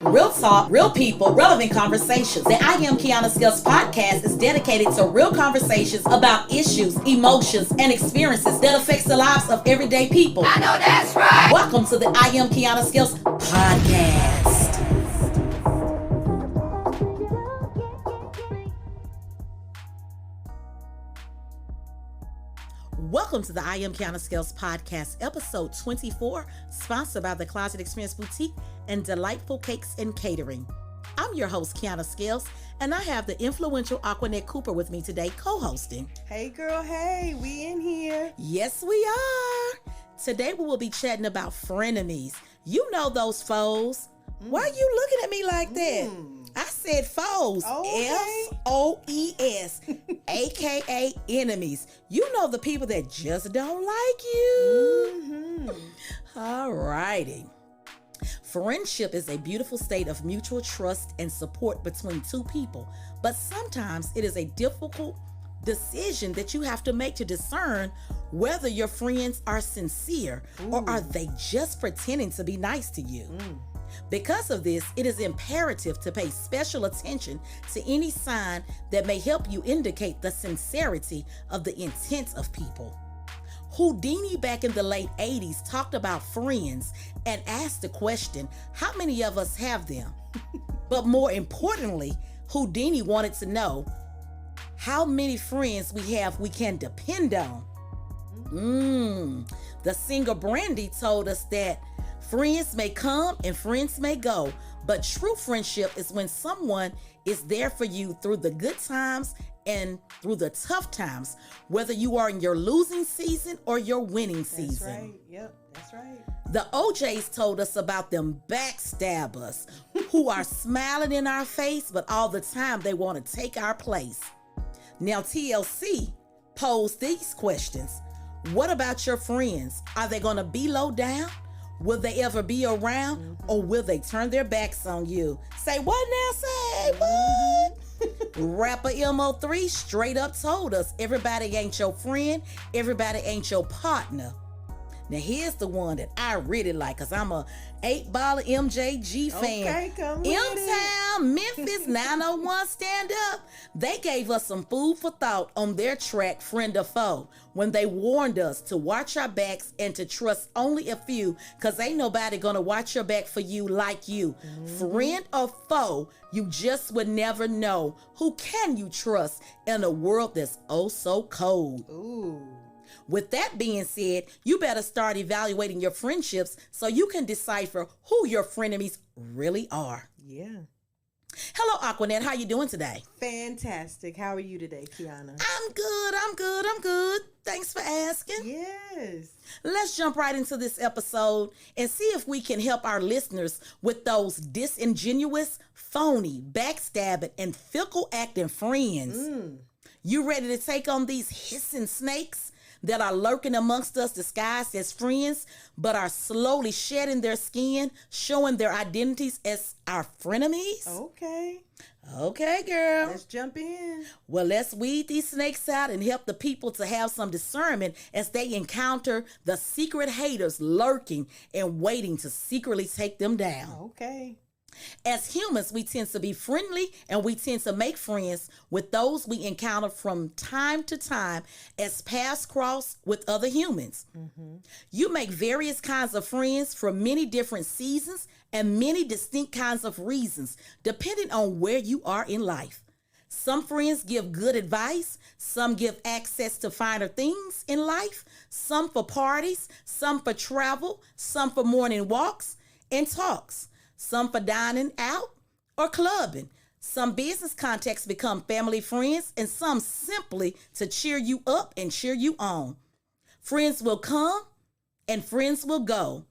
Real talk, real people, relevant conversations. The I Am Kiana Skills podcast is dedicated to real conversations about issues, emotions, and experiences that affects the lives of everyday people. I know that's right. Welcome to the I Am Kiana Skills podcast. Welcome to the I Am Kiana Skills podcast, episode 24, sponsored by the Closet Experience Boutique and Delightful Cakes and Catering. I'm your host, Kiana Skills, and I have the influential Aquanet Cooper with me today, co-hosting. Hey girl, hey, we in here. Yes, we are. Today we will be chatting about frenemies. You know those foes. Why are you looking at me like that? I said foes. Okay. F-O-E-S, a.k.a. enemies. You know the people that just don't like you. All righty. Friendship is a beautiful state of mutual trust and support between two people, but sometimes it is a difficult decision that you have to make to discern whether your friends are sincere or are they just pretending to be nice to you. Because of this, it is imperative to pay special attention to any sign that may help you indicate the sincerity of the intent of people. Whodini back in the late 80s talked about friends and asked the question, how many of us have them? But more importantly, Whodini wanted to know how many friends we have we can depend on. The singer Brandy told us that friends may come and friends may go, but true friendship is when someone is there for you through the good times and through the tough times, whether you are in your losing season or your winning season. That's right. Yep, that's right. The OJs told us about them backstabbers who are smiling in our face, but all the time they want to take our place. Now TLC posed these questions. What about your friends? Are they going to be low down? Will they ever be around, or will they turn their backs on you? Say what now? Say what? Rapper MO3 straight up told us everybody ain't your friend, everybody ain't your partner. Now here's the one that I really like, because I'm a Ball and MJG fan. Okay, come with M-Town, Memphis, 901 Stand Up. They gave us some food for thought on their track, Friend or Foe, when they warned us to watch our backs and to trust only a few, because ain't nobody gonna watch your back for you like you. Friend or foe, you just would never know. Who can you trust in a world that's oh so cold? Ooh. With that being said, you better start evaluating your friendships so you can decipher who your frenemies really are. Yeah. Hello, Aquanet. How you doing today? Fantastic. How are you today, Kiana? I'm good. Thanks for asking. Yes. Let's jump right into this episode and see if we can help our listeners with those disingenuous, phony, backstabbing, and fickle acting friends. You ready to take on these hissing snakes that are lurking amongst us disguised as friends, but are slowly shedding their skin, showing their identities as our frenemies? Okay, girl. Let's jump in. Well, let's weed these snakes out and help the people to have some discernment as they encounter the secret haters lurking and waiting to secretly take them down. Okay. As humans, we tend to be friendly and we tend to make friends with those we encounter from time to time as paths cross with other humans. You make various kinds of friends for many different seasons and many distinct kinds of reasons, depending on where you are in life. Some friends give good advice, some give access to finer things in life, some for parties, some for travel, some for morning walks and talks. Some for dining out or clubbing. Some business contacts become family friends, and some simply to cheer you up and cheer you on. Friends will come and friends will go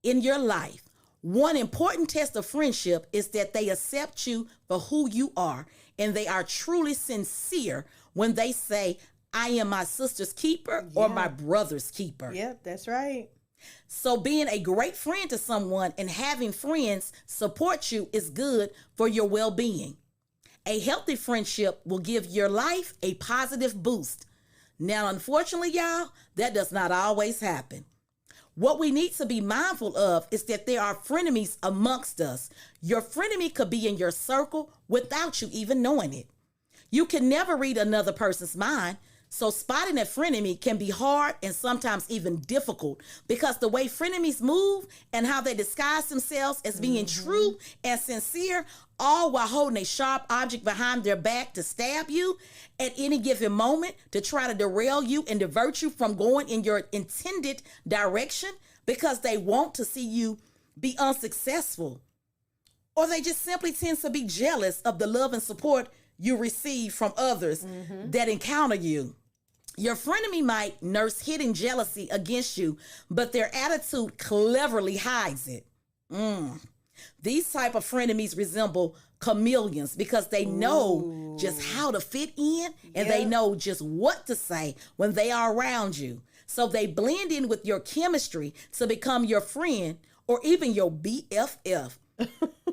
in your life. One important test of friendship is that they accept you for who you are, and they are truly sincere when they say, I am my sister's keeper or my brother's keeper. Yep, that's right. So being a great friend to someone and having friends support you is good for your well-being. A healthy friendship will give your life a positive boost. Now, unfortunately, y'all, that does not always happen. What we need to be mindful of is that there are frenemies amongst us. Your frenemy could be in your circle without you even knowing it. You can never read another person's mind, so spotting a frenemy can be hard and sometimes even difficult because the way frenemies move and how they disguise themselves as being true and sincere, all while holding a sharp object behind their back to stab you at any given moment to try to derail you and divert you from going in your intended direction because they want to see you be unsuccessful. Or they just simply tend to be jealous of the love and support you receive from others that encounter you. Your frenemy might nurse hidden jealousy against you, but their attitude cleverly hides it. These type of frenemies resemble chameleons because they know just how to fit in and they know just what to say when they are around you. So they blend in with your chemistry to become your friend or even your BFF.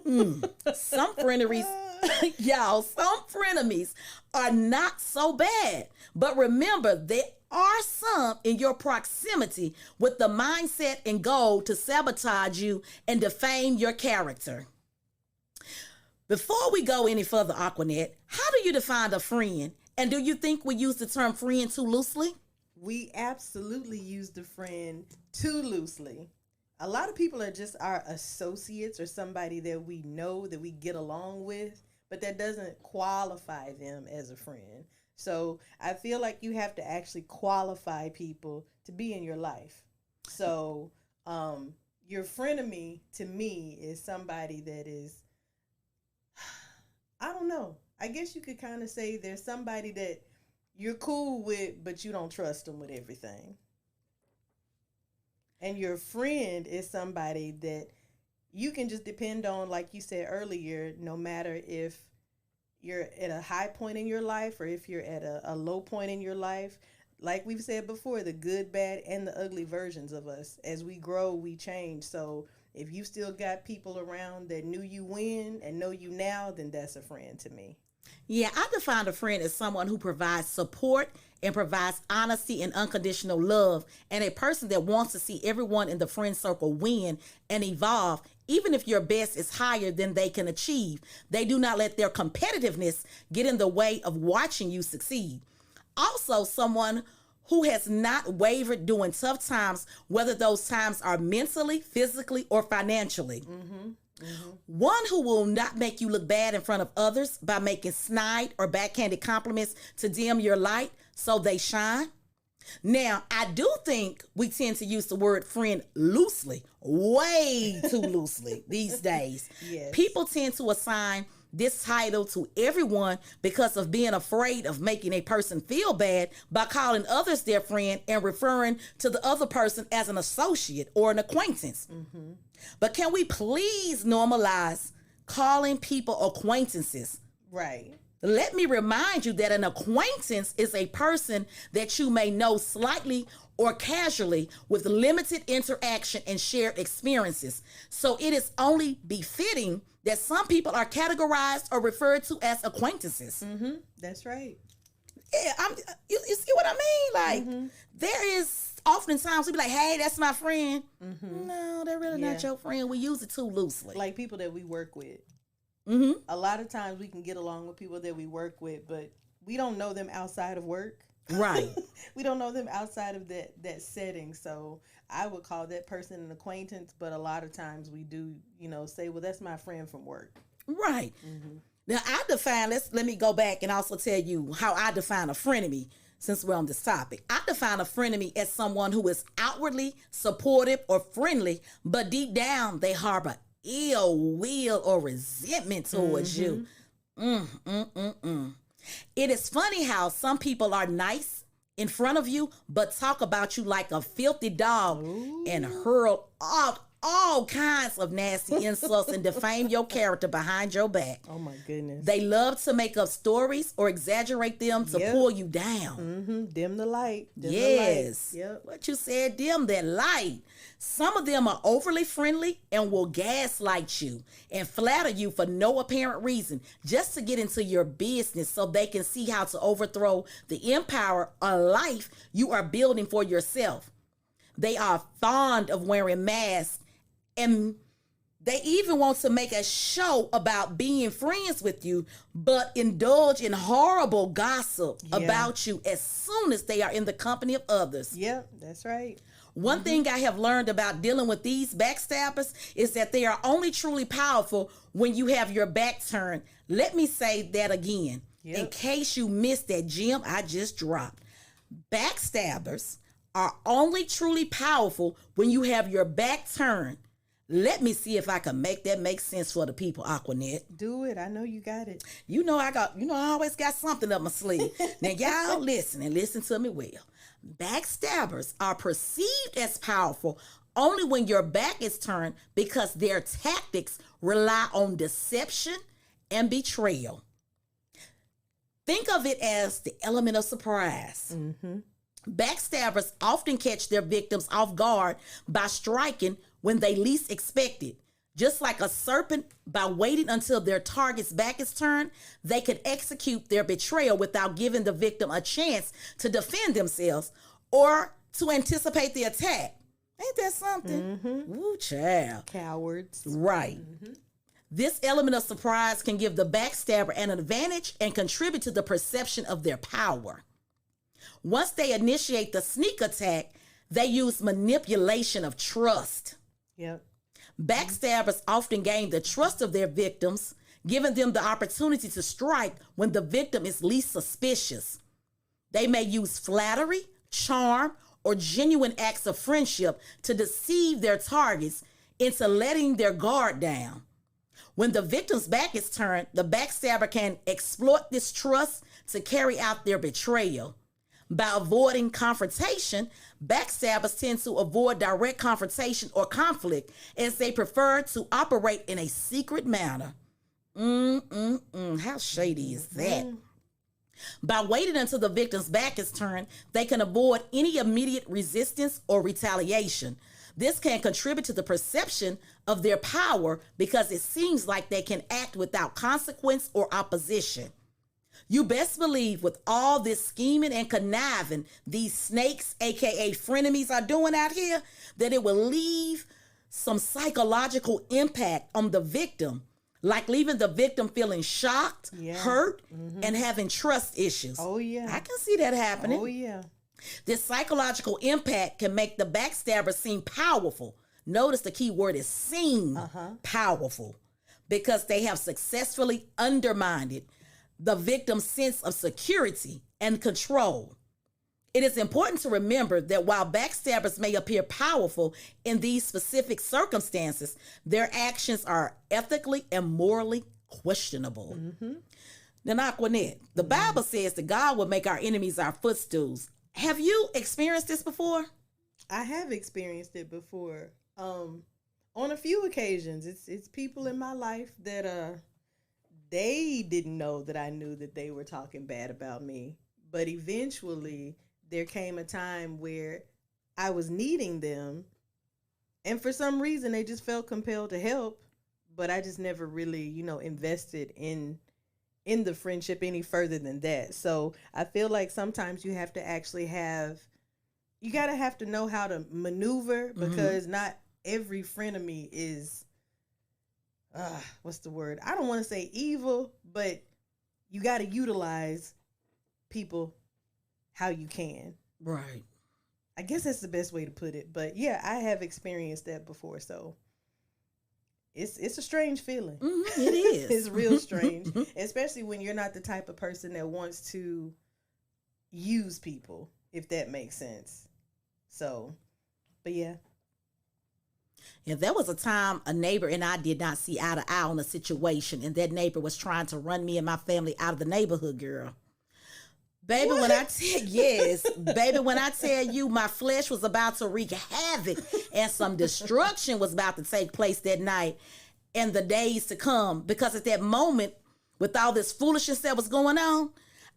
Some frenemies, some frenemies are not so bad. But remember, there are some in your proximity with the mindset and goal to sabotage you and defame your character. Before we go any further, Aquanet, how do you define a friend? And do you think we use the term friend too loosely? We absolutely use the friend too loosely. A lot of people are just our associates or somebody that we know that we get along with, but that doesn't qualify them as a friend. So I feel like you have to actually qualify people to be in your life. So your frenemy to me is somebody that is, I don't know. I guess you could kind of say there's somebody that you're cool with, but you don't trust them with everything. And your friend is somebody that you can just depend on, like you said earlier, no matter if you're at a high point in your life or if you're at a low point in your life. Like we've said before, the good, bad, and the ugly versions of us. As we grow, we change. So if you still got people around that knew you when and know you now, then that's a friend to me. Yeah, I define a friend as someone who provides support and provides honesty and unconditional love, and a person that wants to see everyone in the friend circle win and evolve, even if your best is higher than they can achieve. They do not let their competitiveness get in the way of watching you succeed. Also, someone who has not wavered during tough times, whether those times are mentally, physically, or financially. One who will not make you look bad in front of others by making snide or backhanded compliments to dim your light so they shine. Now, I do think we tend to use the word friend loosely, way too loosely these days. Yes. People tend to assign this title to everyone because of being afraid of making a person feel bad by calling others their friend and referring to the other person as an associate or an acquaintance. But can we please normalize calling people acquaintances? Right. Let me remind you that an acquaintance is a person that you may know slightly or casually with limited interaction and shared experiences. So it is only befitting that some people are categorized or referred to as acquaintances. That's right. Yeah, you see what I mean? Like, there is oftentimes we be like, hey, that's my friend. No, they're really not your friend. We use it too loosely. Like people that we work with. A lot of times we can get along with people that we work with, but we don't know them outside of work. Right. We don't know them outside of that setting. So I would call that person an acquaintance, but a lot of times we do, say, well, that's my friend from work. Right. Now I define, let me go back and also tell you how I define a frenemy since we're on this topic. I define a frenemy as someone who is outwardly supportive or friendly, but deep down they harbor ill will or resentment towards you. It is funny how some people are nice in front of you, but talk about you like a filthy dog and hurl all kinds of nasty insults and defame your character behind your back. Oh my goodness. They love to make up stories or exaggerate them to pull you down. Dim the light. Yes. The light. Yep. What you said, dim that light. Some of them are overly friendly and will gaslight you and flatter you for no apparent reason just to get into your business so they can see how to overthrow the empire or life you are building for yourself. They are fond of wearing masks, and they even want to make a show about being friends with you, but indulge in horrible gossip about you as soon as they are in the company of others. Yep, that's right. One thing I have learned about dealing with these backstabbers is that they are only truly powerful when you have your back turned. Let me say that again, in case you missed that gem I just dropped. Backstabbers are only truly powerful when you have your back turned. Let me see if I can make that make sense for the people, Aquanet. Do it. I know you got it. I always got something up my sleeve. Now, y'all listen and listen to me well. Backstabbers are perceived as powerful only when your back is turned because their tactics rely on deception and betrayal. Think of it as the element of surprise. Mm-hmm. Backstabbers often catch their victims off guard by striking when they least expect it. Just like a serpent, by waiting until their target's back is turned, they could execute their betrayal without giving the victim a chance to defend themselves or to anticipate the attack. Ain't that something? Mm-hmm. Woo, child. Cowards. Right. Mm-hmm. This element of surprise can give the backstabber an advantage and contribute to the perception of their power. Once they initiate the sneak attack, they use manipulation of trust. Yep. Backstabbers often gain the trust of their victims, giving them the opportunity to strike when the victim is least suspicious. They may use flattery, charm, or genuine acts of friendship to deceive their targets into letting their guard down. When the victim's back is turned, the backstabber can exploit this trust to carry out their betrayal. By avoiding confrontation, backstabbers tend to avoid direct confrontation or conflict as they prefer to operate in a secret manner. How shady is that? By waiting until the victim's back is turned, they can avoid any immediate resistance or retaliation. This can contribute to the perception of their power because it seems like they can act without consequence or opposition. You best believe with all this scheming and conniving these snakes, aka frenemies, are doing out here, that it will leave some psychological impact on the victim, like leaving the victim feeling shocked, hurt, and having trust issues. Oh, yeah. I can see that happening. Oh, yeah. This psychological impact can make the backstabber seem powerful. Notice the key word is seem powerful, because they have successfully undermined the victim's sense of security and control. It is important to remember that while backstabbers may appear powerful in these specific circumstances, their actions are ethically and morally questionable. Now, Aquanet, the Bible says that God will make our enemies our footstools. Have you experienced this before? I have experienced it before. On a few occasions. It's people in my life that they didn't know that I knew that they were talking bad about me. But eventually there came a time where I was needing them, and for some reason they just felt compelled to help, but I just never really, invested in the friendship any further than that. So I feel like sometimes you have to actually have to know how to maneuver, because not every frenemy is, what's the word? I don't want to say evil, but you got to utilize people how you can. Right. I guess that's the best way to put it. But yeah, I have experienced that before. So it's a strange feeling. It is. It's real strange, especially when you're not the type of person that wants to use people, if that makes sense. So, but yeah. Yeah, there was a time a neighbor and I did not see eye to eye on a situation, and that neighbor was trying to run me and my family out of the neighborhood, girl. Baby, what? When I tell you my flesh was about to wreak havoc and some destruction was about to take place that night and the days to come, because at that moment, with all this foolishness that was going on,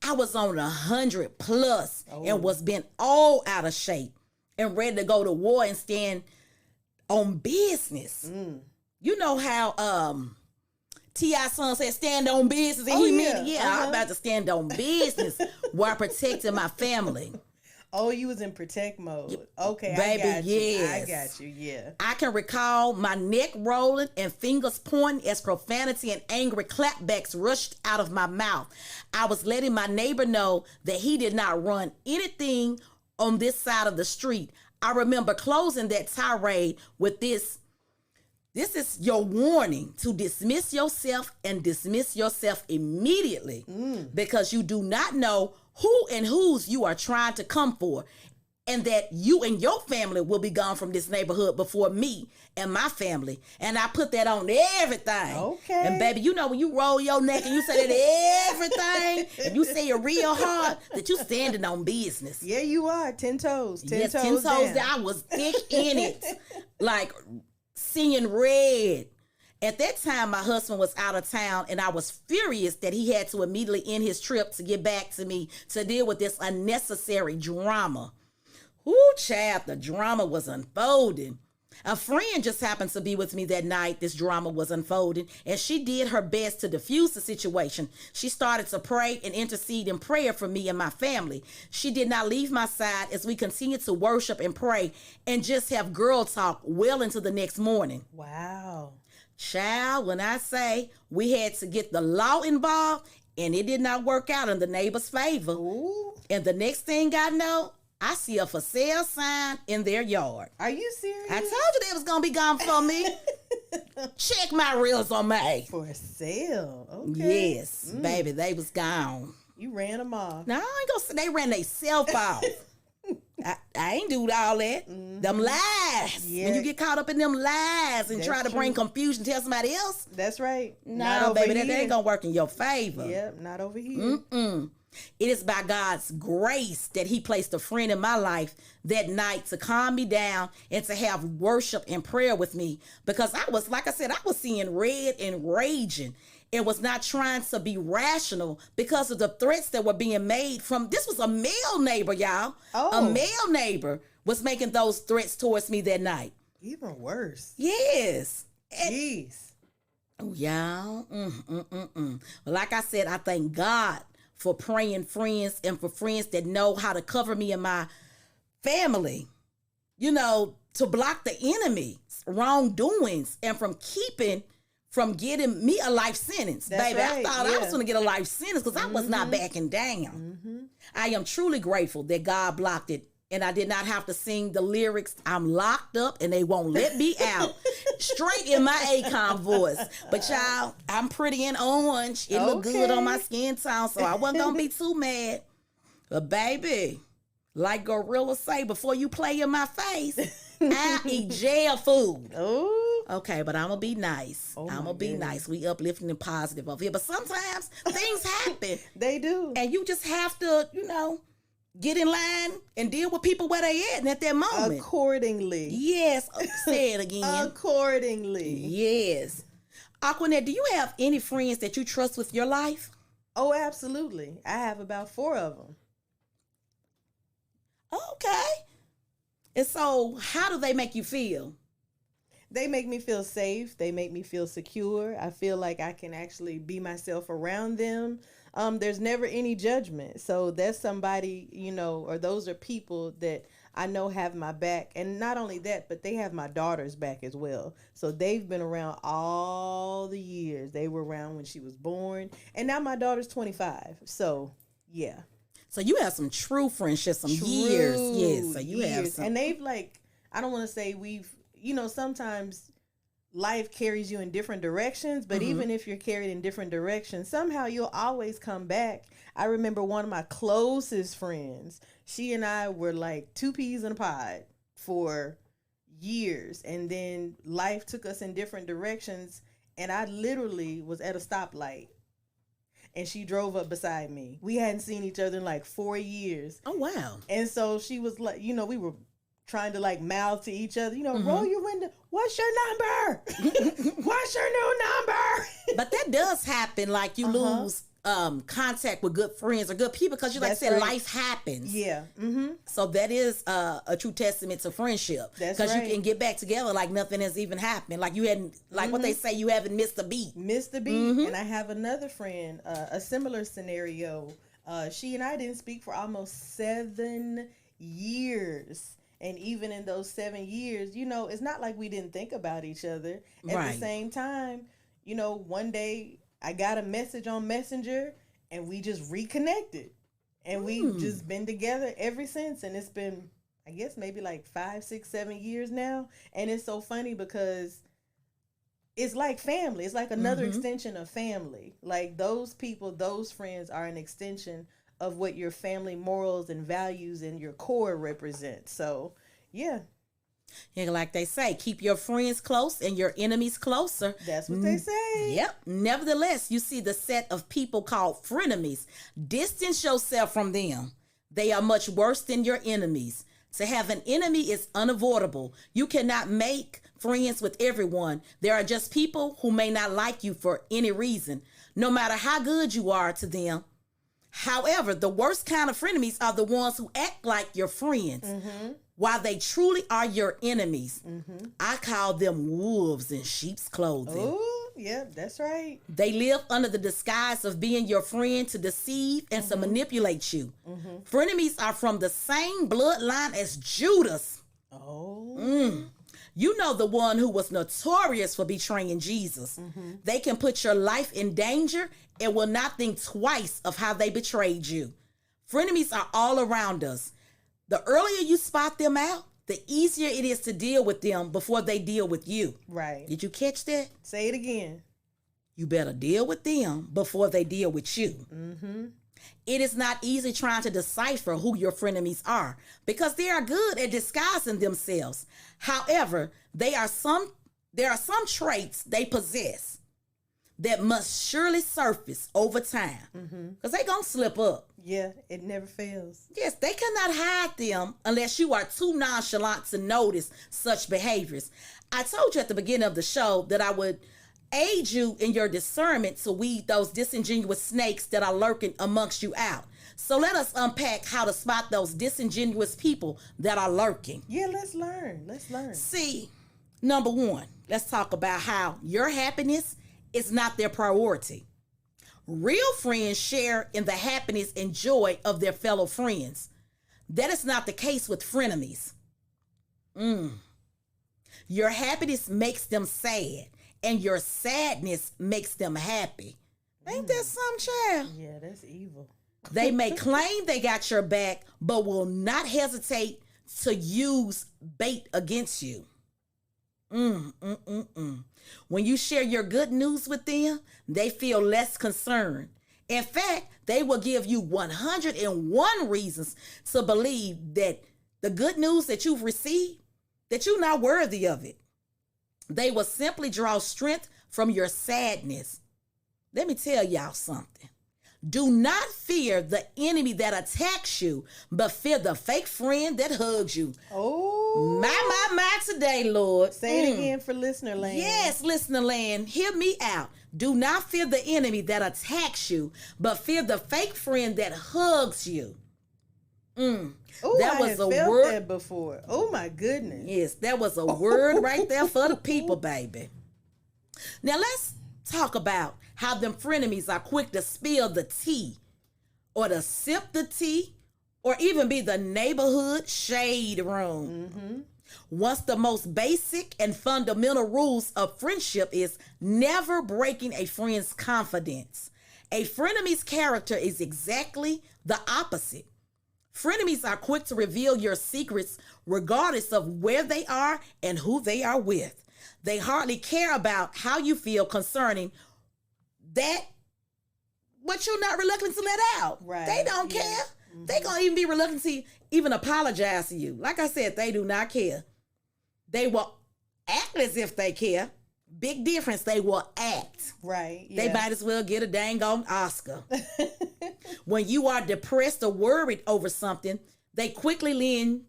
I was on 100+ and was bent all out of shape and ready to go to war and stand on business. You know how T.I. son said stand on business, and he meant it. Yeah, I'm about to stand on business while protecting my family. Oh, you was in protect mode. Okay, Baby, I got you. yes. I got you, yeah. I can recall my neck rolling and fingers pointing as profanity and angry clapbacks rushed out of my mouth. I was letting my neighbor know that he did not run anything on this side of the street. I remember closing that tirade with this. This is your warning to dismiss yourself and dismiss yourself immediately because you do not know who and whose you are trying to come for, and that you and your family will be gone from this neighborhood before me and my family. And I put that on everything. Okay. And baby, you know when you roll your neck and you say that everything, and you say it real hard, that you standing on business. Yeah, you are. 10 toes. 10 Yes, toes 10 toes down. down. I was thick in it. Like seeing red. At that time, my husband was out of town, and I was furious that he had to immediately end his trip to get back to me to deal with this unnecessary drama. Ooh, child, the drama was unfolding. A friend just happened to be with me that night this drama was unfolding, and she did her best to diffuse the situation. She started to pray and intercede in prayer for me and my family. She did not leave my side as we continued to worship and pray and just have girl talk well into the next morning. Wow. Child, when I say we had to get the law involved, and it did not work out in the neighbor's favor. Ooh. And the next thing I know, I see a for sale sign in their yard. Are you serious? I told you they was gonna be gone for me. Check my resume. For sale. Okay. Yes, baby, they was gone. You ran them off. Now I ain't gonna say they ran their self off. I ain't do all that. Them lies. Yeah. When you get caught up in them lies and That's try to bring true. confusion, tell somebody else. That's right. No, baby, that ain't gonna work in your favor. Yep, not over here. It is by God's grace that he placed a friend in my life that night to calm me down and to have worship and prayer with me, because I was, like I said, I was seeing red and raging and was not trying to be rational because of the threats that were being made from, this was a male neighbor, y'all. Oh. A male neighbor was making those threats towards me that night. Even worse. Yes. Jeez. Oh, y'all. Well, like I said, I thank God for praying friends and for friends that know how to cover me and my family, you know, to block the enemy's wrongdoings and from getting me a life sentence. That's baby, right, I thought I yeah. was going to get a life sentence because I was not backing down. I am truly grateful that God blocked it, and I did not have to sing the lyrics. I'm locked up and they won't let me out. Straight in my Akon voice. But y'all, I'm pretty in orange. It looked good on my skin tone, so I wasn't going to be too mad. But baby, like Gorilla say, before you play in my face, I'll eat jail food. Oh. Okay, but I'm going to be nice. Oh, I'm my going to be goodness. nice. We uplifting and positive over here. But sometimes things happen. They do. And you just have to, you know, get in line and deal with people where they at and at that moment. Accordingly. Yes. Say it again. Accordingly. Yes. Aquanet, do you have any friends that you trust with your life? Oh, absolutely. I have about 4 of them. Okay. And so how do they make you feel? They make me feel safe. They make me feel secure. I feel like I can actually be myself around them. There's never any judgment. So that's somebody, you know, or those are people that I know have my back. And not only that, but they have my daughter's back as well. So they've been around all the years. They were around when she was born. And now my daughter's 25. So, yeah. So you have some true friendships, some years. Yes. So you have some. And they've like, I don't want to say we've, you know, sometimes life carries you in different directions, but even if you're carried in different directions, somehow you'll always come back. I remember one of my closest friends, she and I were like 2 peas in a pod for years. And then life took us in different directions. And I literally was at a stoplight and she drove up beside me. We hadn't seen each other in like 4 years. Oh, wow. And so she was like, you know, we were trying to like mouth to each other, you know, roll your window. What's your number? What's your new number? But that does happen. Like you lose contact with good friends or good people because, you like I That's said, right. life happens. Yeah. So that is a true testament to friendship. That's Because right. you can get back together like nothing has even happened. Like you hadn't, like what they say, you haven't missed a beat. Missed the beat. And I have another friend, a similar scenario. She and I didn't speak for almost 7 years. And even in those 7 years, it's not like we didn't think about each other. At the same time, one day I got a message on Messenger and we just reconnected. And we've just been together ever since. And it's been, I guess, maybe like 5, 6, 7 years now. And it's so funny because it's like family. It's like another extension of family. Like those people, those friends are an extension of what your family morals and values and your core represent. So, yeah. Yeah, like they say, keep your friends close and your enemies closer. That's what they say. Yep. Nevertheless, you see the set of people called frenemies. Distance yourself from them. They are much worse than your enemies. To have an enemy is unavoidable. You cannot make friends with everyone. There are just people who may not like you for any reason, no matter how good you are to them. However, the worst kind of frenemies are the ones who act like your friends, while they truly are your enemies. I call them wolves in sheep's clothing. Oh, yeah, that's right. They live under the disguise of being your friend to deceive and to manipulate you. Frenemies are from the same bloodline as Judas. Oh. You know, the one who was notorious for betraying Jesus. They can put your life in danger and will not think twice of how they betrayed you. Frenemies are all around us. The earlier you spot them out, the easier it is to deal with them before they deal with you. Right. Did you catch that? Say it again. You better deal with them before they deal with you. It is not easy trying to decipher who your frenemies are because they are good at disguising themselves. However, there are some traits they possess that must surely surface over time because they gonna slip up. Yeah, it never fails. Yes, they cannot hide them unless you are too nonchalant to notice such behaviors. I told you at the beginning of the show that I would aid you in your discernment to weed those disingenuous snakes that are lurking amongst you out. So let us unpack how to spot those disingenuous people that are lurking. Yeah, let's learn. See, number one, let's talk about how your happiness is not their priority. Real friends share in the happiness and joy of their fellow friends. That is not the case with frenemies. Your happiness makes them sad, and your sadness makes them happy. Ain't that some, child? Yeah, that's evil. They may claim they got your back, but will not hesitate to use bait against you. When you share your good news with them, they feel less concerned. In fact, they will give you 101 reasons to believe that the good news that you've received, that you're not worthy of it. They will simply draw strength from your sadness. Let me tell y'all something. Do not fear the enemy that attacks you, but fear the fake friend that hugs you. Oh. My today, Lord. Say it again for listener land. Yes, listener land. Hear me out. Do not fear the enemy that attacks you, but fear the fake friend that hugs you. Oh, that was a felt word that before. Oh my goodness. Yes, that was a word right there for the people, baby. Now let's talk about how them frenemies are quick to spill the tea, or to sip the tea, or even be the neighborhood shade room. Once the most basic and fundamental rules of friendship is never breaking a friend's confidence. A frenemy's character is exactly the opposite. Frenemies are quick to reveal your secrets regardless of where they are and who they are with. They hardly care about how you feel concerning that, what you're not reluctant to let out. Right. They don't care. They gonna even be reluctant to even apologize to you. Like I said, they do not care. They will act as if they care. Big difference. They will act. Right. Yeah. They might as well get a dang on Oscar. When you are depressed or worried over something, they quickly lend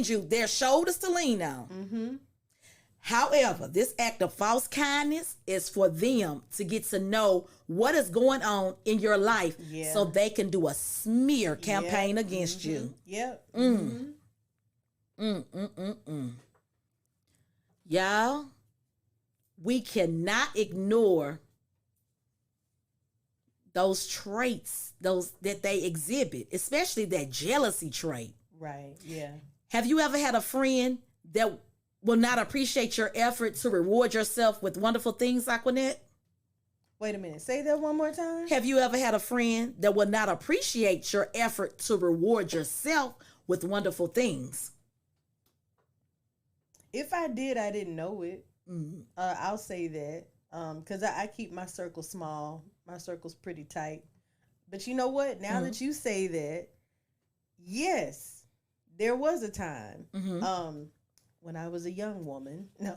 you their shoulders to lean on. However, this act of false kindness is for them to get to know what is going on in your life, so they can do a smear campaign against you. Yep. Y'all, we cannot ignore those traits, those that they exhibit, especially that jealousy trait. Right. Yeah. Have you ever had a friend that will not appreciate your effort to reward yourself with wonderful things, Aquanette? Wait a minute. Say that one more time. Have you ever had a friend that will not appreciate your effort to reward yourself with wonderful things? If I did, I didn't know it. I'll say that. Because I keep my circle small. My circle's pretty tight. But you know what? Now that you say that, yes, there was a time when I was a young woman. No.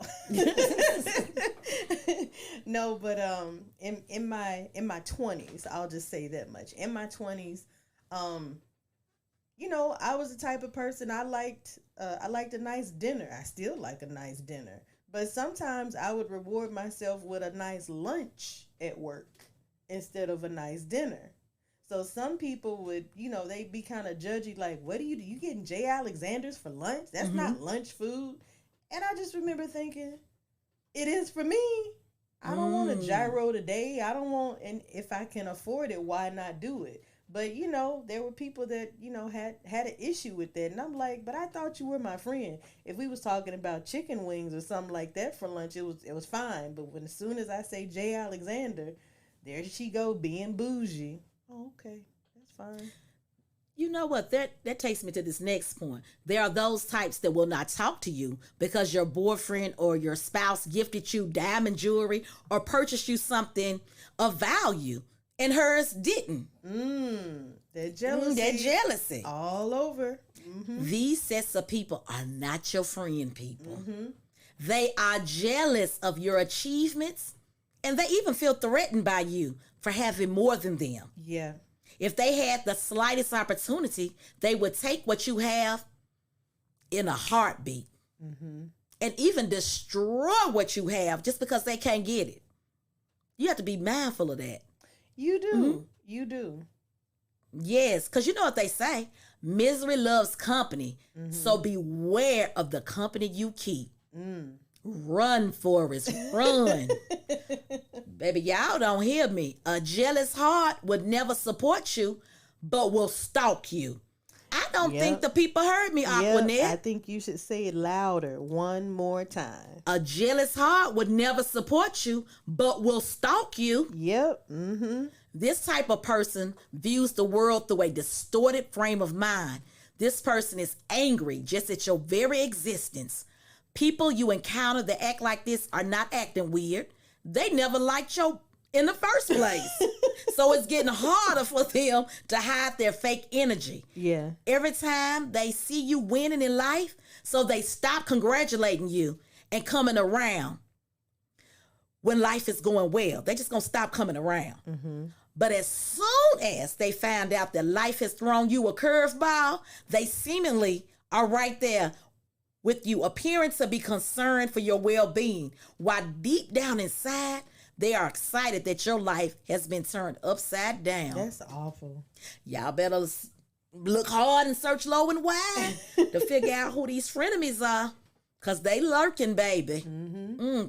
No, but in my 20s, I'll just say that much. In my 20s, you know, I was the type of person I liked a nice dinner. I still like a nice dinner. But sometimes I would reward myself with a nice lunch at work instead of a nice dinner. So some people would, you know, they'd be kind of judgy, like, what do? You getting J. Alexander's for lunch? That's not lunch food. And I just remember thinking, it is for me. I don't want a gyro today. I don't want, and if I can afford it, why not do it? But, you know, there were people that, you know, had an issue with that. And I'm like, but I thought you were my friend. If we was talking about chicken wings or something like that for lunch, it was fine. But as soon as I say J. Alexander, there she go being bougie. Oh, okay. That's fine. You know what? That takes me to this next point. There are those types that will not talk to you because your boyfriend or your spouse gifted you diamond jewelry or purchased you something of value and hers didn't. That jealousy. That jealousy. All over. These sets of people are not your friend people. They are jealous of your achievements and they even feel threatened by you for having more than them. Yeah. If they had the slightest opportunity, they would take what you have in a heartbeat and even destroy what you have just because they can't get it. You have to be mindful of that. You do. You do. Yes, because you know what they say. Misery loves company. So beware of the company you keep. Run, Forrest, run. Baby, y'all don't hear me. A jealous heart would never support you, but will stalk you. I don't think the people heard me, Aquanette. I think you should say it louder one more time. A jealous heart would never support you, but will stalk you. Yep. This type of person views the world through a distorted frame of mind. This person is angry just at your very existence. People you encounter that act like this are not acting weird. They never liked you in the first place. So it's getting harder for them to hide their fake energy. Yeah. Every time they see you winning in life, so they stop congratulating you and coming around when life is going well. They just gonna stop coming around. But as soon as they find out that life has thrown you a curveball, they seemingly are right there with you, appearing to be concerned for your well-being, while deep down inside, they are excited that your life has been turned upside down. That's awful. Y'all better look hard and search low and wide to figure out who these frenemies are, because they lurking, baby.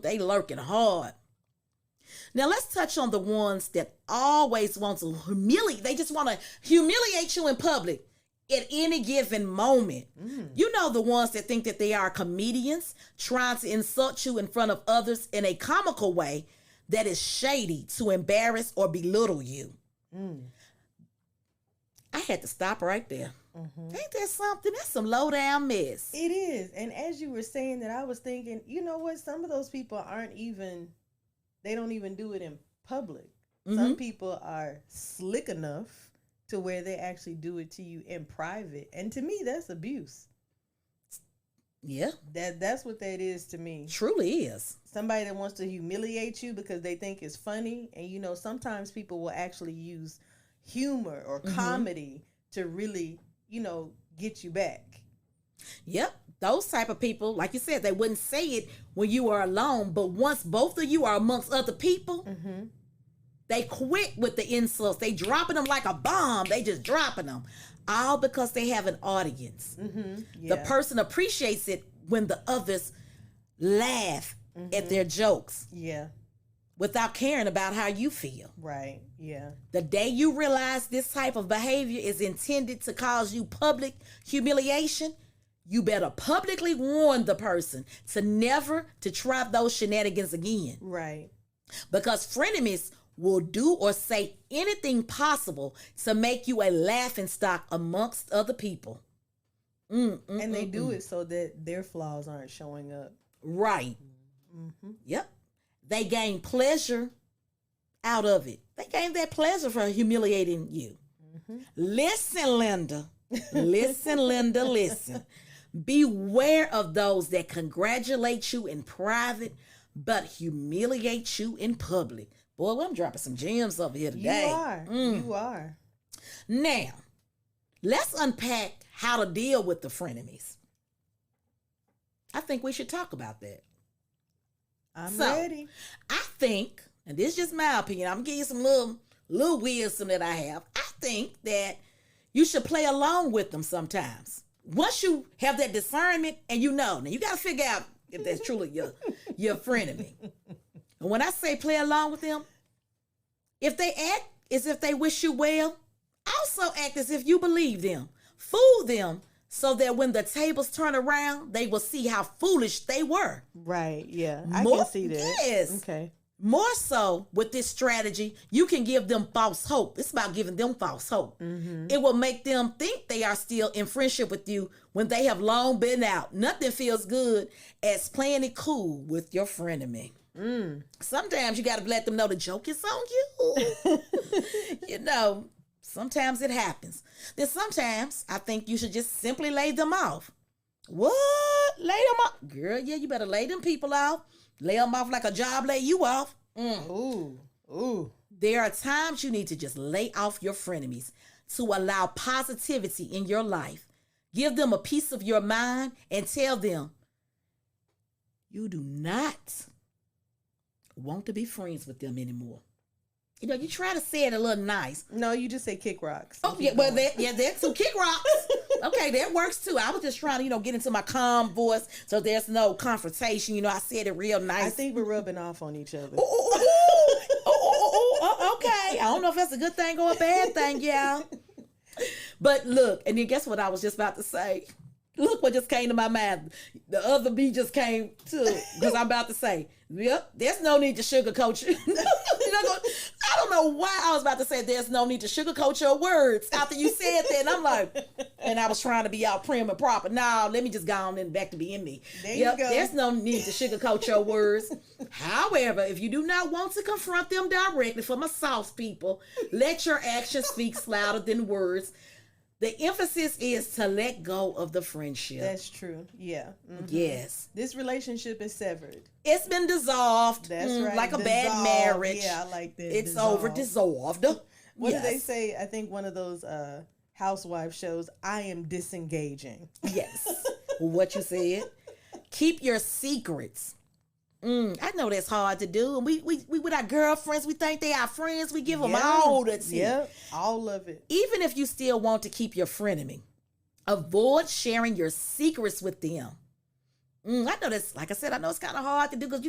They lurking hard. Now, let's touch on the ones that always want to humiliate. They just want to humiliate you in public at any given moment. You know, the ones that think that they are comedians trying to insult you in front of others in a comical way that is shady to embarrass or belittle you. I had to stop right there. Ain't that something? That's some low-down mess. It is. And as you were saying that, I was thinking, you know what? Some of those people they don't even do it in public. Some people are slick enough to where they actually do it to you in private. And to me, that's abuse. Yeah. That's what that is to me. Truly is. Somebody that wants to humiliate you because they think it's funny. And, you know, sometimes people will actually use humor or comedy to really, you know, get you back. Yep. Those type of people, like you said, they wouldn't say it when you are alone. But once both of you are amongst other people, they quit with the insults. They dropping them like a bomb. They just dropping them. All because they have an audience. The person appreciates it when the others laugh at their jokes. Yeah. without caring about how you feel. Right. Yeah. The day you realize this type of behavior is intended to cause you public humiliation, you better publicly warn the person to never to try those shenanigans again. Right. Because frenemies will do or say anything possible to make you a laughingstock amongst other people. And they do it so that their flaws aren't showing up. Right. Yep. They gain pleasure out of it. They gain that pleasure for humiliating you. Listen, Linda. Listen, Linda, listen. Beware of those that congratulate you in private but humiliate you in public. Boy, I'm dropping some gems over here today. You are. You are. Now, let's unpack how to deal with the frenemies. I think we should talk about that. I'm ready. I think, and this is just my opinion, I'm going to give you some little wisdom that I have. I think that you should play along with them sometimes. Once you have that discernment and now you got to figure out if that's truly your frenemy. And when I say play along with them, if they act as if they wish you well, also act as if you believe them. Fool them so that when the tables turn around, they will see how foolish they were. Right, yeah. I can see that. Yes. Okay. More so with this strategy, you can give them false hope. It's about giving them false hope. It will make them think they are still in friendship with you when they have long been out. Nothing feels good as playing it cool with your frenemy. Sometimes you got to let them know the joke is on you. Sometimes it happens. Then sometimes I think you should just simply lay them off. What? Lay them off? Girl, yeah, you better lay them people off. Lay them off like a job lay you off. Ooh. There are times you need to just lay off your frenemies to allow positivity in your life. Give them a piece of your mind and tell them you do not want to be friends with them anymore. You try to say it a little nice. No, you just say kick rocks. Oh, yeah, well, that's too. Kick rocks. Okay, that works too. I was just trying to, get into my calm voice so there's no confrontation. I said it real nice. I think we're rubbing off on each other. Okay. I don't know if that's a good thing or a bad thing, y'all. But look, and then guess what I was just about to say? Look what just came to my mind. The other B just came to, because I'm about to say, yep, there's no need to sugarcoat you. I don't know why I was about to say there's no need to sugarcoat your words after you said that. And I'm like, and I was trying to be all prim and proper. No, let me just go on and back to being me. There you go. There's no need to sugarcoat your words. However, if you do not want to confront them directly, for my soft people, let your actions speak louder than words. The emphasis is to let go of the friendship. That's true. Yeah. Yes. This relationship is severed. It's been dissolved. That's right. Like a bad marriage. Yeah, I like that. It's over, dissolved. What do they say? I think one of those housewife shows, I am disengaging. Yes. What you said. Keep your secrets. I know that's hard to do. And we with our girlfriends, we think they are friends. We give them all the tea. Yeah, all of it. Even if you still want to keep your frenemy, avoid sharing your secrets with them. I know that's, like I said, I know it's kind of hard to do because,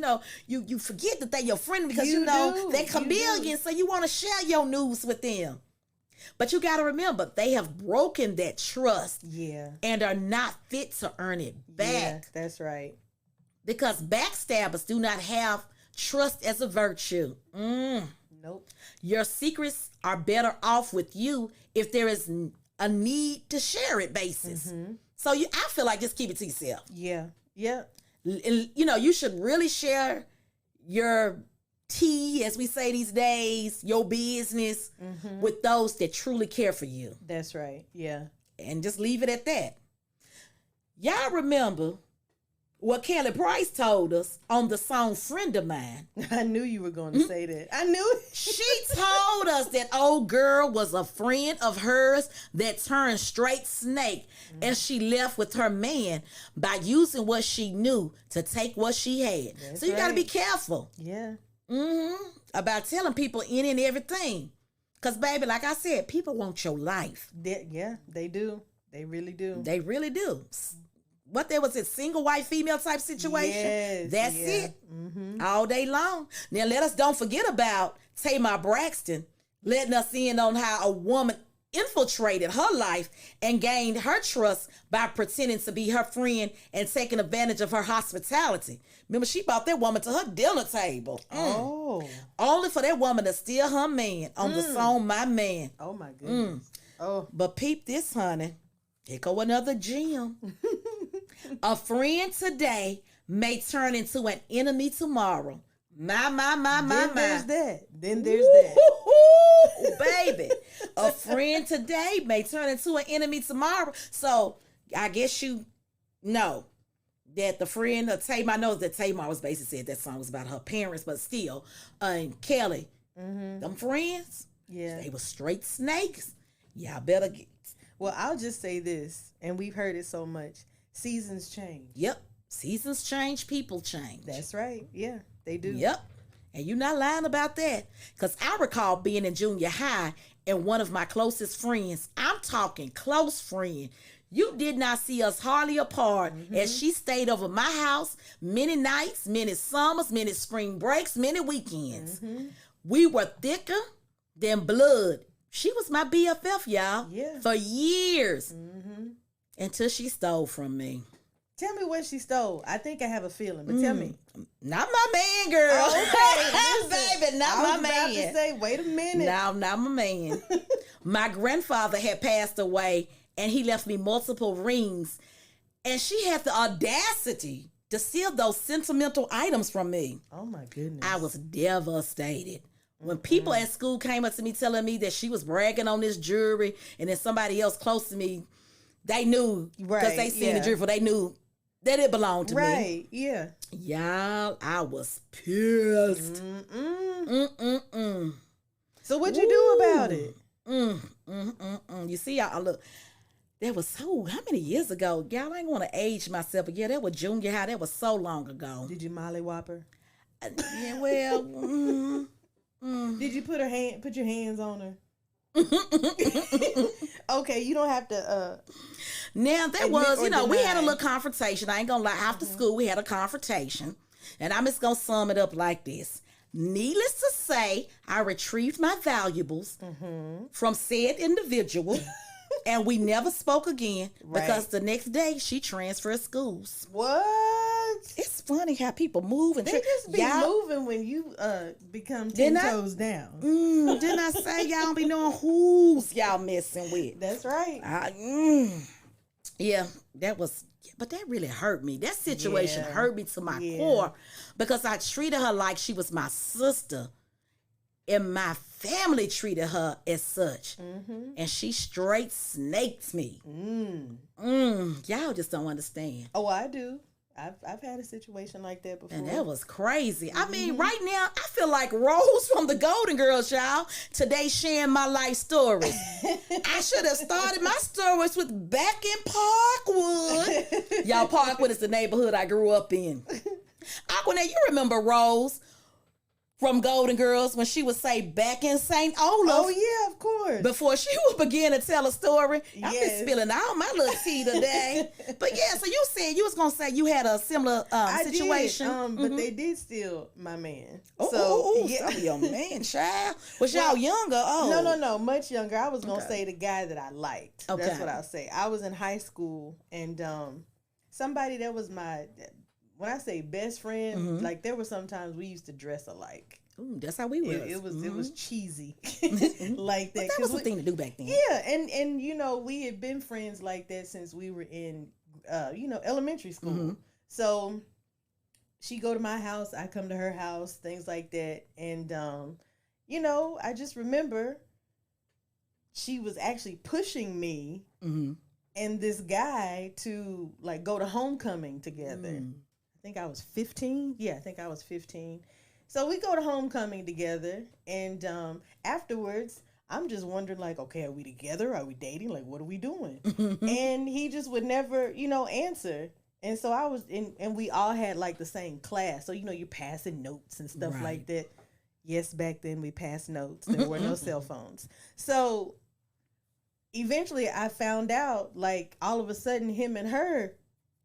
you forget that they're your friend because, they're chameleons, so you want to share your news with them. But you got to remember, they have broken that trust and are not fit to earn it back. Yeah, that's right. Because backstabbers do not have trust as a virtue. Nope. Your secrets are better off with you if there is a need to share it basis. So I feel like just keep it to yourself. Yeah. Yeah. You should really share your tea, as we say these days, your business with those that truly care for you. That's right. Yeah. And just leave it at that. Y'all remember what Kelly Price told us on the song Friend of Mine. I knew you were going to say that. I knew it. She told us that old girl was a friend of hers that turned straight snake and she left with her man by using what she knew to take what she had. That's so you got to right. be careful. Yeah. About telling people any and everything. Because, baby, like I said, people want your life. Yeah, they do. They really do. They really do. what there was, a single white female type situation. Yes, That's it. All day long. Now don't forget about Tamar Braxton letting us in on how a woman infiltrated her life and gained her trust by pretending to be her friend and taking advantage of her hospitality. Remember, she brought that woman to her dinner table. Oh. Only for that woman to steal her man on the song My Man. Oh, my goodness. Oh. But peep this, honey. Here go another gem. A friend today may turn into an enemy tomorrow. Then my. There's that. Then there's that. Baby. A friend today may turn into an enemy tomorrow. So I guess you know that the friend of Tamar, I know that Tamar was basically said that song was about her parents, but still, and Kelly, them friends, Yeah. they were straight snakes. Y'all better get. Well, I'll just say this, and we've heard it so much. Seasons change. Yep. Seasons change, people change. That's right. Yeah, they do. Yep. And you're not lying about that. Because I recall being in junior high and one of my closest friends, I'm talking close friend, you did not see us hardly apart as she stayed over my house many nights, many summers, many spring breaks, many weekends. We were thicker than blood. She was my BFF, y'all. Yeah. For years. Until she stole from me. Tell me what she stole. I think I have a feeling, but tell me. Not my man, girl. Okay, Baby, not my I was about man. to say, wait a minute. No, not my man. My grandfather had passed away and he left me multiple rings. And she had the audacity to steal those sentimental items from me. Oh my goodness. I was devastated. When people at school came up to me telling me that she was bragging on this jewelry and then somebody else close to me, they knew, because they seen the jewelry, they knew that it belonged to me. Right, yeah. Y'all, I was pissed. So what'd you do about it? You see, y'all, look, that was how many years ago? Y'all, I ain't want to age myself, but yeah, that was junior high. That was so long ago. Did you mollywop her? Yeah, well, Did you put your hands on her? Okay, you don't have to. Now, there admit was, or we had a deny. little confrontation. I ain't gonna lie. After school, we had a confrontation. And I'm just gonna sum it up like this. Needless to say, I retrieved my valuables from said individual. And we never spoke again because the next day she transferred schools. What? It's funny how people move and They just be moving when you become 10 toes down. Didn't I say y'all don't be knowing who's y'all messing with? That's right. Yeah, but that really hurt me. That situation hurt me to my Yeah. core because I treated her like she was my sister. And my family treated her as such. And she straight snaked me. Y'all just don't understand. Oh, I do. I've had a situation like that before. And that was crazy. I mean, right now, I feel like Rose from the Golden Girls, y'all. Today, sharing my life stories. I should have started my stories with back in Parkwood. Y'all, Parkwood is the neighborhood I grew up in. Aquanet, you remember Rose from Golden Girls when she would say back in St. Olaf? Oh, yeah, of course. Before she would begin to tell a story. I'm Yes. just spilling all my little tea today. But yeah, so you said you was going to say you had a similar situation. I did, but they did steal my man. Yeah. Your man, child. Was y'all younger? Oh. No, much younger. I was going to say the guy that I liked. Okay. That's what I'll say. I was in high school, and somebody that was when I say best friend, like there were sometimes we used to dress alike. Ooh, that's how we were. It was cheesy like that. But that was the thing to do back then. Yeah, and we had been friends like that since we were in elementary school. So she go to my house, I come to her house, things like that, and I just remember she was actually pushing me and this guy to like go to homecoming together. I think I was 15. Yeah, I think I was 15. So we go to homecoming together, and afterwards, I'm just wondering, like, okay, are we together? Are we dating? Like, what are we doing? And he just would never, answer. And so I was in, and we all had like the same class. So, you're passing notes and stuff like that. Yes, back then we passed notes. There were no cell phones. So eventually I found out, like, all of a sudden him and her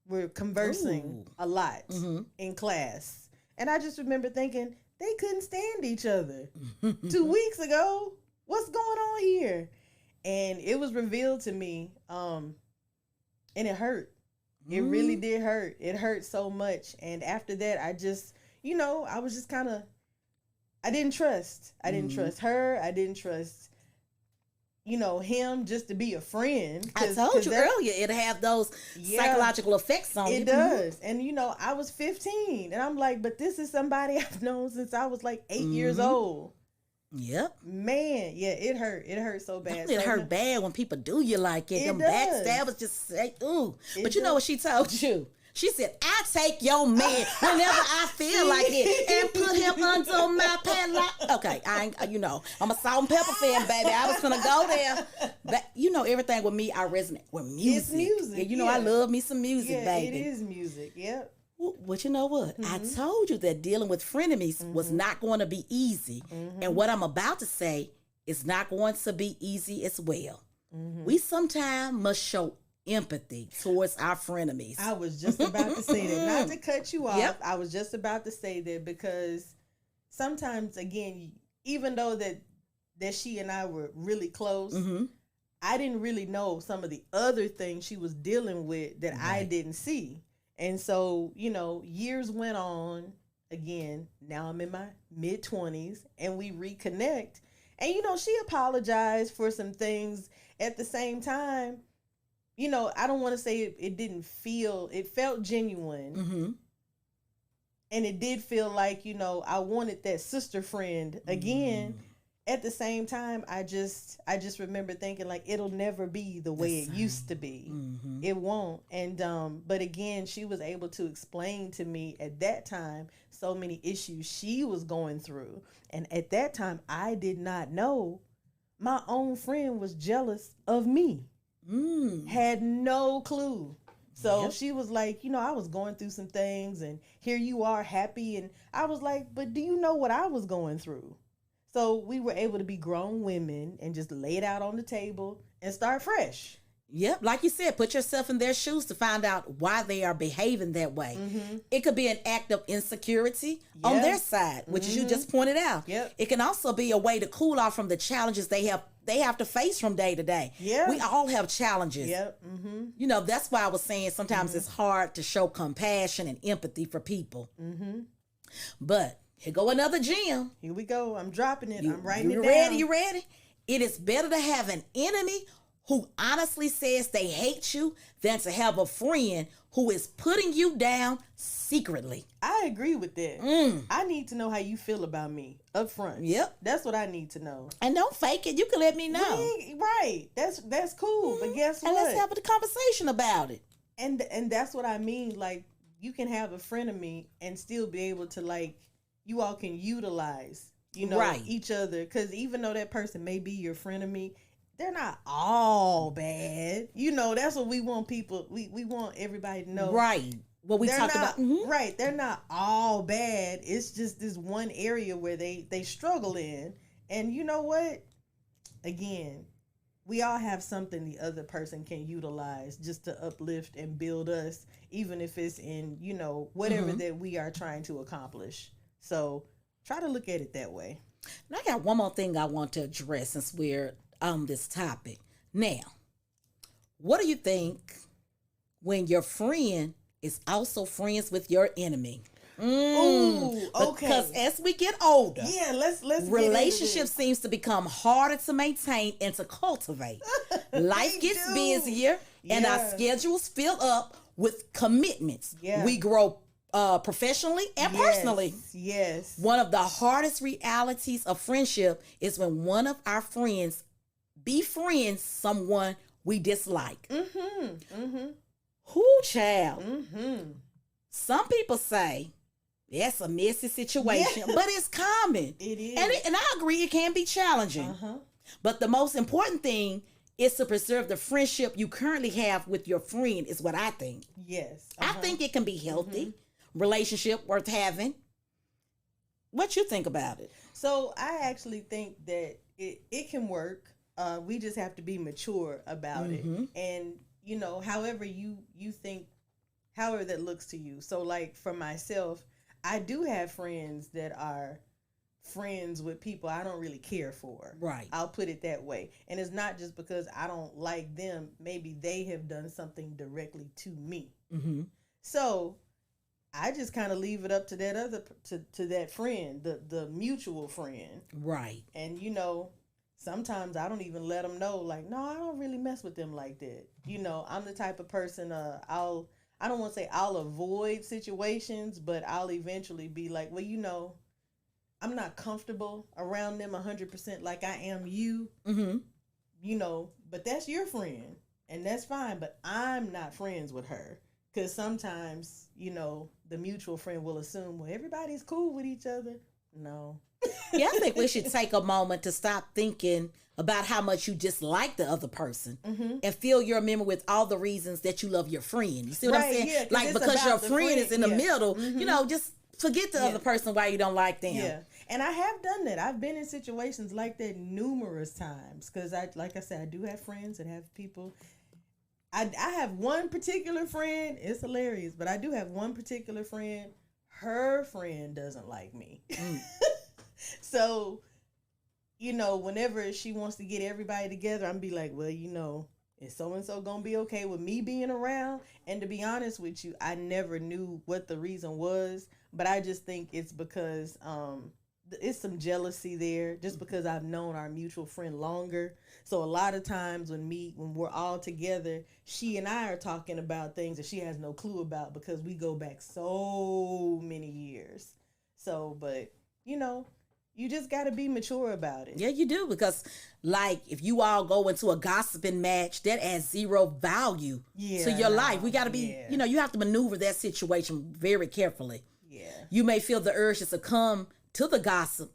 were conversing Ooh. a lot Mm-hmm. in class. And I just remember thinking, they couldn't stand each other 2 weeks ago. What's going on here? And it was revealed to me, and it hurt. It really did hurt. It hurt so much. And after that, I just, I was just kind of, I didn't trust. I didn't trust her. I didn't trust, him just to be a friend. I told you earlier, it have those psychological effects on you. It does. And, I was 15. And I'm like, but this is somebody I've known since I was like 8 years old. Yep. Man, yeah, it hurt. It hurt so bad. It hurt bad when people do you like it. Them backstabbers just say, ooh. But you know what she told you? She said, I take your man whenever I feel like it and put him under my padlock. Okay, I ain't, I'm a salt and pepper fan, baby. I was gonna go there. But everything with me, I resonate with music. It's music. Yeah, I love me some music, baby. It is music, yep. But you know what? I told you that dealing with frenemies was not going to be easy. And what I'm about to say is not going to be easy as well. We sometimes must show empathy towards our frenemies. I was just about to say that. Not to cut you off. Yep. I was just about to say that because sometimes, again, even though that she and I were really close, I didn't really know some of the other things she was dealing with that I didn't see. And so, years went on. Again, now I'm in my mid-20s and we reconnect. And, she apologized for some things. At the same time, I don't want to say it felt genuine. And it did feel like, I wanted that sister friend again. At the same time, I just remember thinking like it'll never be the way it used to be. It won't. And but again, she was able to explain to me at that time so many issues she was going through. And at that time, I did not know my own friend was jealous of me. Had no clue. So she was like, I was going through some things and here you are happy. And I was like, but do you know what I was going through? So we were able to be grown women and just lay it out on the table and start fresh. Yep. Like you said, put yourself in their shoes to find out why they are behaving that way. It could be an act of insecurity on their side, which you just pointed out. It can also be a way to cool off from the challenges they have to face from day to day. We all have challenges. That's why I was saying sometimes it's hard to show compassion and empathy for people. But here go another gem. Here we go. I'm dropping it. I'm writing it down. You ready? It is better to have an enemy who honestly says they hate you than to have a friend who is putting you down secretly. I agree with that. I need to know how you feel about me up front. That's what I need to know. And don't fake it. You can let me know. Right. That's cool. But guess what? And let's have a conversation about it. And that's what I mean. Like, you can have a friend of me and still be able to, like, you all can utilize, each other. Because even though that person may be your friend of me, they're not all bad. That's what we want people. We want everybody to know. Right. What we talked about. Right. They're not all bad. It's just this one area where they struggle in. And you know what? Again, we all have something the other person can utilize just to uplift and build us, even if it's in, whatever that we are trying to accomplish. So try to look at it that way. And I got one more thing I want to address since we're on this topic. Now, what do you think when your friend is also friends with your enemy? Ooh, okay. Because as we get older, let's relationships seems to become harder to maintain and to cultivate. Life gets busier and our schedules fill up with commitments. We grow professionally and personally. One of the hardest realities of friendship is when one of our friends befriends someone we dislike. Who, child? Some people say that's a messy situation, but it's common. It is. And I agree it can be challenging. But the most important thing is to preserve the friendship you currently have with your friend is what I think. I think it can be healthy. Relationship worth having. What you think about it? So I actually think that it can work. We just have to be mature about it. And however you think however that looks to you. So like for myself, I do have friends that are friends with people I don't really care for. Right. I'll put it that way. And it's not just because I don't like them. Maybe they have done something directly to me. Mm-hmm. So I just kind of leave it up to that other to that friend, the mutual friend. Right. And you know, sometimes I don't even let them know, like, no, I don't really mess with them like that. You know, I'm the type of person, I don't want to say I'll avoid situations, but I'll eventually be like, well, you know, I'm not comfortable around them 100% like I am you. Mm-hmm. You know, but that's your friend, and that's fine, but I'm not friends with her. Because sometimes, you know, the mutual friend will assume, well, everybody's cool with each other. No. Yeah, I think we should take a moment to stop thinking about how much you dislike the other person and fill your memory with all the reasons that you love your friend. You see what I'm saying? Yeah, like, because your friend is in the middle, you know, just forget the other person why you don't like them. Yeah. And I have done that. I've been in situations like that numerous times. Because, like I said, I do have friends that have people. I have one particular friend. It's hilarious, but I do have one particular friend. Her friend doesn't like me. So, you know, whenever she wants to get everybody together, I'm be like, well, you know, is so-and-so going to be okay with me being around? And to be honest with you, I never knew what the reason was, but I just think it's because it's some jealousy there just because I've known our mutual friend longer. So a lot of times when we're all together, she and I are talking about things that she has no clue about because we go back so many years. So, but, you know, you just got to be mature about it. Yeah, you do. Because, like, if you all go into a gossiping match, that adds zero value to your life. We got to be, you know, you have to maneuver that situation very carefully. Yeah. You may feel the urge to succumb to the gossip,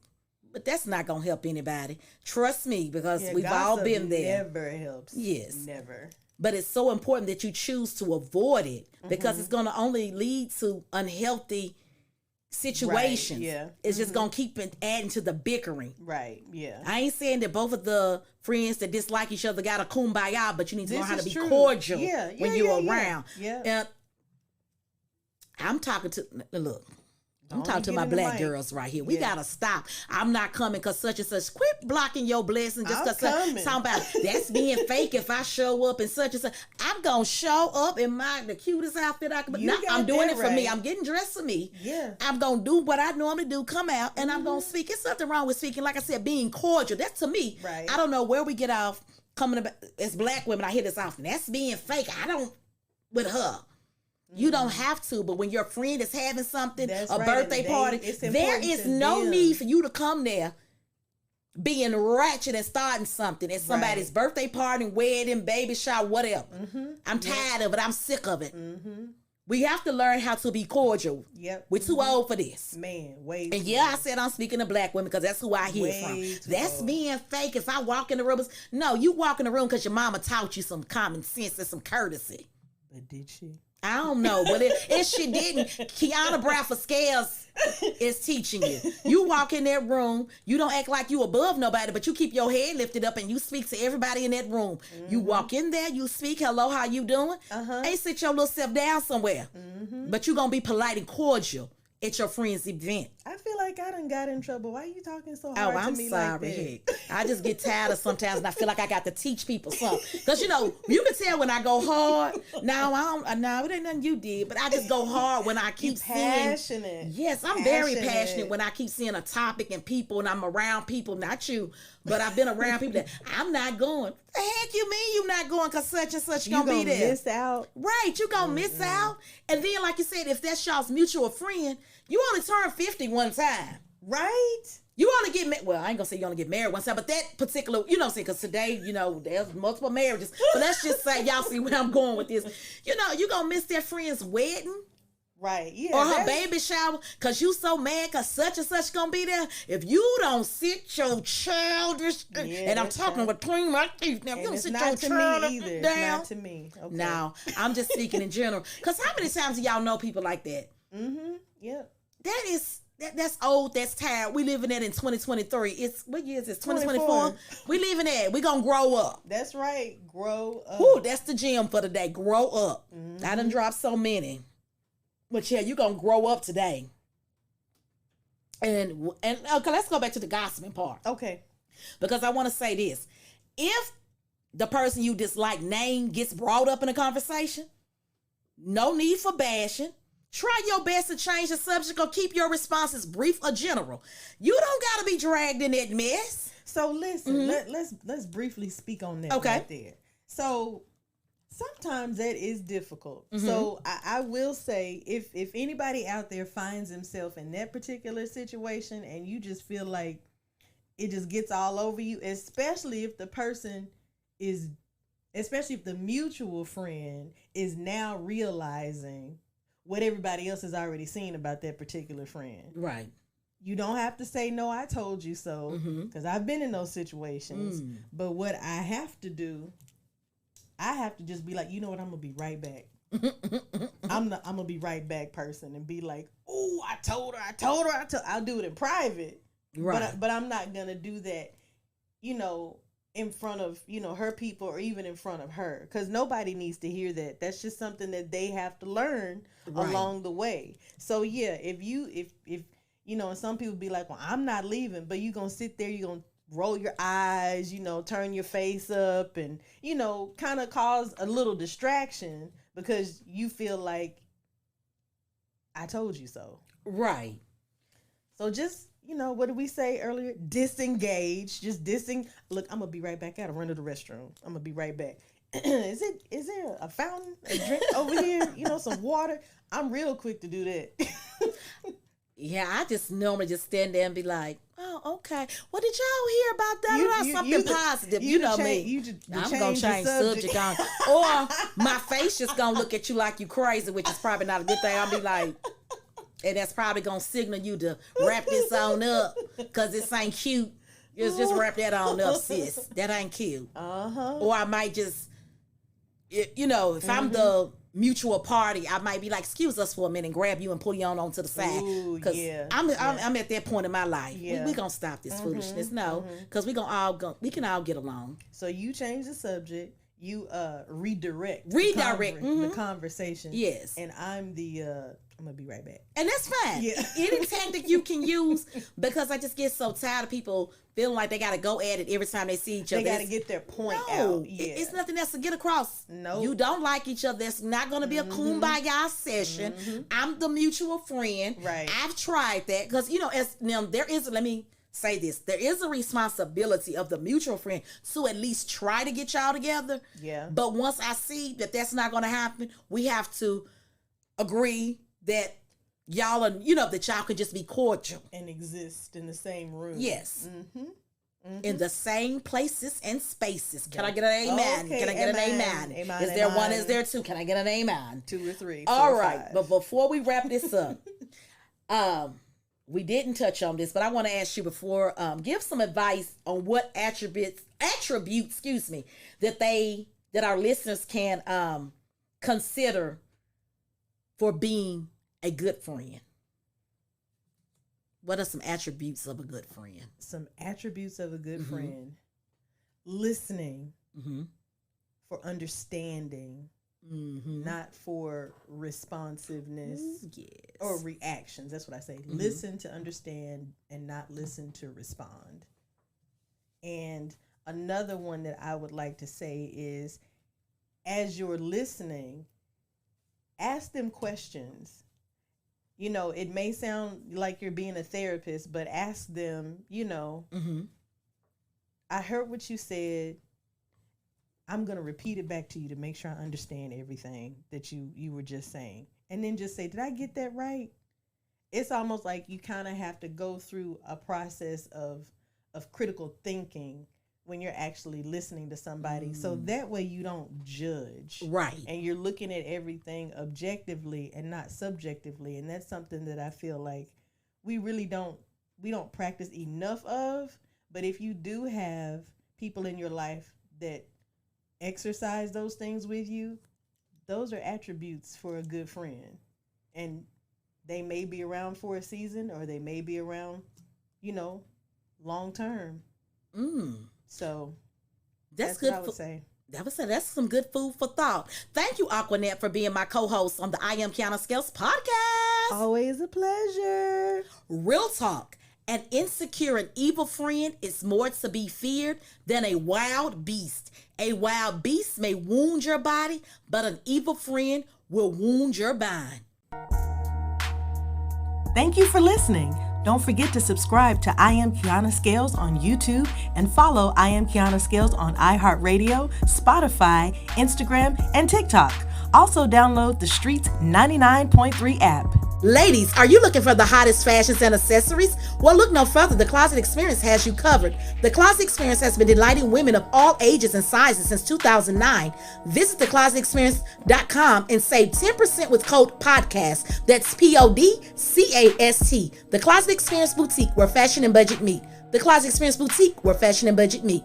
but that's not going to help anybody. Trust me, because we've all been there. Never helps. Yes. Never. But it's so important that you choose to avoid it because it's going to only lead to unhealthy situations. Right, yeah. It's just going to keep adding to the bickering. Right, yeah. I ain't saying that both of the friends that dislike each other got a kumbaya, but you need to learn how to be true. cordial when you're around. Yeah. I'm talking to, look, I'm talking to my black girls right here. We gotta stop. I'm not coming because such and such. Quit blocking your blessing just because talking about that's being fake. If I show up in such and such, I'm gonna show up in the cutest outfit I can. I'm doing it for me. I'm getting dressed for me. Yeah. I'm gonna do what I normally do. Come out and I'm gonna speak. It's nothing wrong with speaking. Like I said, being cordial. That's to me. Right. I don't know where we get off coming about as black women. I hear this often. That's being fake. I don't with her. You don't have to, but when your friend is having something, birthday party, there is no need for you to come there being ratchet and starting something at somebody's birthday party, wedding, baby shower, whatever. I'm tired of it. I'm sick of it. We have to learn how to be cordial. Yep. We're too old for this. Man, way And yeah, I said I'm speaking to black women because that's who I hear from. That's being fake. If I walk in the room, no, you walk in the room because your mama taught you some common sense and some courtesy. But did she? I don't know, but if she didn't, Kiana Bradford Scales is teaching you. You walk in that room, you don't act like you above nobody, but you keep your head lifted up and you speak to everybody in that room. You walk in there, you speak, hello, how you doing? Hey, sit your little self down somewhere. But you gonna be polite and cordial at your friend's event. I feel like I done got in trouble. Why are you talking so hard to me like that? Heck. I just get tired of sometimes and I feel like I got to teach people something. Because, you know, you can tell when I go hard. No, it ain't nothing you did. But I just go hard when I keep passionate. Yes, I'm very passionate when I keep seeing a topic and people and I'm around people. Not you, but I've been around people that I'm not going. The heck you mean you not going because such and such gonna be there? You miss out. Right, you gonna miss out. And then, like you said, if that's y'all's mutual friend, you only turn 50 one time. Right? You only get married. Well, I ain't gonna say you only get married one time, but that particular, you know what I'm saying? Because today, you know, there's multiple marriages. But let's just say, y'all see where I'm going with this. You know, you gonna miss that friend's wedding. Right, yeah. Or her baby shower, because you so mad because such and such gonna be there. If you don't sit your childish, and I'm talking between my teeth now, if you don't sit your childish down. It's not to me. Okay. No, I'm just speaking in general. Because how many times do y'all know people like that? Yep. That's old, that's tired. We living that in 2023. It's, what year is this? 2024? We living that. We gonna grow up. That's right. Grow up. Ooh, that's the gym for the day. Grow up. I done dropped so many. But yeah, you're gonna grow up today. And okay, let's go back to the gossiping part. Okay. Because I want to say this. If the person you dislike name gets brought up in a conversation, no need for bashing. Try your best to change the subject or keep your responses brief or general. You don't got to be dragged in that mess. So listen, let's briefly speak on that right there. So sometimes that is difficult. So I will say, if anybody out there finds himself in that particular situation and you just feel like it just gets all over you, especially if the mutual friend is now realizing what everybody else has already seen about that particular friend. Right. You don't have to say, no, I told you so, because I've been in those situations. But what I have to do, I have to just be like, you know what, I'm going to be right back. I'm going to be right back person and be like, oh, I told her. I'll do it in private. Right. But I'm not going to do that, in front of, her people or even in front of her. Because nobody needs to hear that. That's just something that they have to learn along the way. So, yeah, if and some people be like, well, I'm not leaving. But you're going to sit there, you're going to roll your eyes, turn your face up and, kind of cause a little distraction because you feel like I told you so. Right. So just, what did we say earlier? Disengage. Just Look, I'm going to be right back out. I'll run to the restroom. I'm going to be right back. Is there a fountain, a drink over here? Some water? I'm real quick to do that. Yeah, I just normally just stand there and be like, oh, okay. Well, did y'all hear about that? Something positive. You know me. I'm going to change subject on. Or my face just going to look at you like you crazy, which is probably not a good thing. I'll be like, and that's probably going to signal you to wrap this on up because this ain't cute. Just wrap that on up, sis. That ain't cute. Or I might just, if I'm the mutual party, I might be like, excuse us for a minute and grab you and pull you onto the side. Because I'm at that point in my life. Yeah. We're going to stop this foolishness. No, because we can all get along. So you change the subject. You redirect the conversation. Yes. And I'm going to be right back. And that's fine. Yeah. Any tactic you can use, because I just get so tired of people feeling like they got to go at it every time they see each other. They got to get their point out. Yeah. It's nothing else to get across. No. You don't like each other. It's not going to be a kumbaya session. I'm the mutual friend. Right. I've tried that because, let me say this. There is a responsibility of the mutual friend to at least try to get y'all together. Yeah. But once I see that that's not going to happen, we have to agree that y'all are, that y'all can just be cordial. And exist in the same room. Yes. In the same places and spaces. Can I get an amen? Okay. Can I get an amen? Amen? Is there one? Is there two? Can I get an amen? 2 or 3. All right. 5. But before we wrap this up, we didn't touch on this, but I want to ask you before, give some advice on what attributes, that our listeners can consider for being a good friend. What are some attributes of a good friend? Some attributes of a good friend. Listening for understanding, not for responsiveness or reactions. That's what I say. Listen to understand and not listen to respond. And another one that I would like to say is, as you're listening, ask them questions. It may sound like you're being a therapist, but ask them, I heard what you said. I'm going to repeat it back to you to make sure I understand everything that you were just saying. And then just say, did I get that right? It's almost like you kind of have to go through a process of critical thinking when you're actually listening to somebody. So that way you don't judge. Right. And you're looking at everything objectively and not subjectively. And that's something that I feel like we don't practice enough of. But if you do have people in your life that exercise those things with you, those are attributes for a good friend. And they may be around for a season or they may be around, long term. So that's good. What I would say. That's some good food for thought. Thank you, Aquanet, for being my co-host on the I Am Kiana Scales podcast. Always a pleasure. Real talk. An insecure and evil friend is more to be feared than a wild beast. A wild beast may wound your body, but an evil friend will wound your mind. Thank you for listening. Don't forget to subscribe to I Am Kiana Scales on YouTube and follow I Am Kiana Scales on iHeartRadio, Spotify, Instagram, and TikTok. Also download the Streets 99.3 app. Ladies, are you looking for the hottest fashions and accessories? Well, look no further. The Closet Experience has you covered. The Closet Experience has been delighting women of all ages and sizes since 2009. Visit theclosetexperience.com and save 10% with code PODCAST. That's PODCAST. The Closet Experience Boutique, where fashion and budget meet. The Closet Experience Boutique, where fashion and budget meet.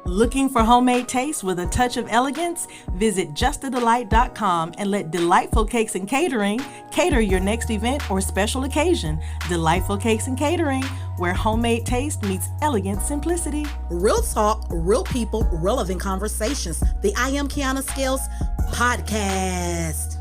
Looking for homemade taste with a touch of elegance? Visit justadelight.com and let Delightful Cakes and Catering cater your next event or special occasion. Delightful Cakes and Catering, where homemade taste meets elegant simplicity. Real talk, real people, relevant conversations. The I Am Kiana Scales podcast.